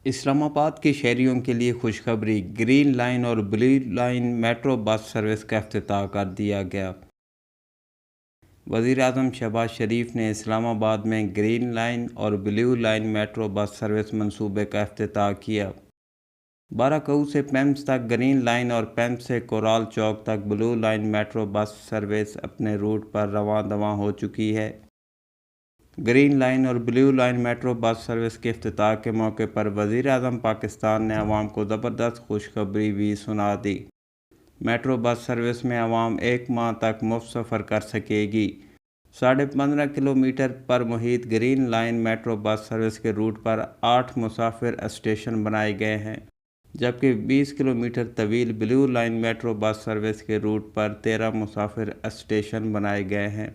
اسلام آباد کے شہریوں کے لیے خوشخبری، گرین لائن اور blue line metro bus service کا افتتاح کر دیا گیا۔ وزیر اعظم شہباز شریف نے اسلام آباد میں گرین لائن اور blue line metro bus service منصوبے کا افتتاح کیا۔ باراکوہ سے پیمز تک گرین لائن اور پیمز سے کورال چوک تک blue line metro bus service اپنے روٹ پر رواں دواں ہو چکی ہے۔ گرین لائن اور blue line metro bus service کے افتتاح کے موقع پر وزیر اعظم پاکستان نے عوام کو زبردست خوشخبری بھی سنا دی۔ میٹرو بس سروس میں عوام 1 ماہ تک مفت سفر کر سکے گی۔ 15.5 کلومیٹر پر محیط green line metro bus service کے روٹ پر 8 مسافر اسٹیشن بنائے گئے ہیں، جبکہ 20 کلومیٹر طویل blue line metro bus service کے روٹ پر 13 مسافر اسٹیشن بنائے گئے ہیں۔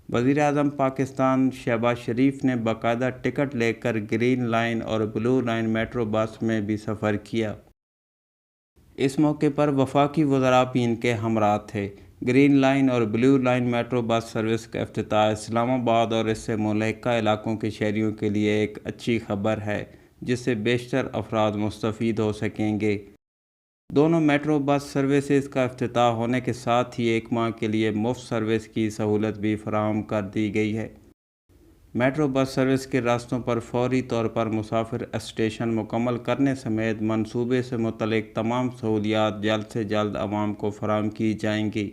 وزیر اعظم پاکستان شہباز شریف نے باقاعدہ ٹکٹ لے کر گرین لائن اور بلیو لائن میٹرو بس میں بھی سفر کیا۔ اس موقع پر وفاقی وزراء بھی ان کے ہمراہ تھے۔ گرین لائن اور blue line metro bus service کا افتتاح اسلام آباد اور اس سے ملحقہ علاقوں کے شہریوں کے لیے ایک اچھی خبر ہے، جس سے بیشتر افراد مستفید ہو سکیں گے۔ دونوں میٹرو بس سروسز کا افتتاح ہونے کے ساتھ ہی 1 ماہ کے لیے مفت سروس کی سہولت بھی فراہم کر دی گئی ہے۔ میٹرو بس سروس کے راستوں پر فوری طور پر مسافر اسٹیشن مکمل کرنے سمیت منصوبے سے متعلق تمام سہولیات جلد سے جلد عوام کو فراہم کی جائیں گی۔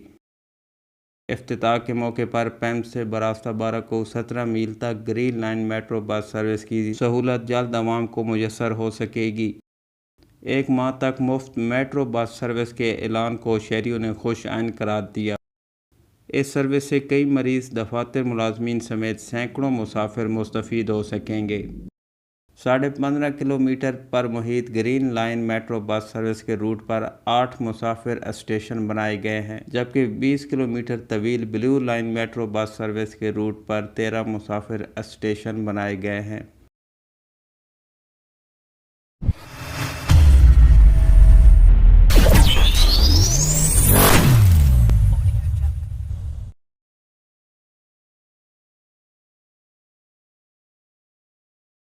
افتتاح کے موقع پر پیمز سے براستہ باراکوہ 17 میل تک green line metro bus service کی سہولت جلد عوام کو میسر ہو سکے گی۔ 1 ماہ تک مفت میٹرو بس سروس کے اعلان کو شہریوں نے خوش آئند قرار دیا۔ اس سروس سے کئی مریض، دفاتر ملازمین سمیت سینکڑوں مسافر مستفید ہو سکیں گے۔ 15.5 کلومیٹر پر محیط green line metro bus service کے روٹ پر 8 مسافر اسٹیشن بنائے گئے ہیں، جبکہ 20 کلومیٹر طویل blue line metro bus service کے روٹ پر 13 مسافر اسٹیشن بنائے گئے ہیں۔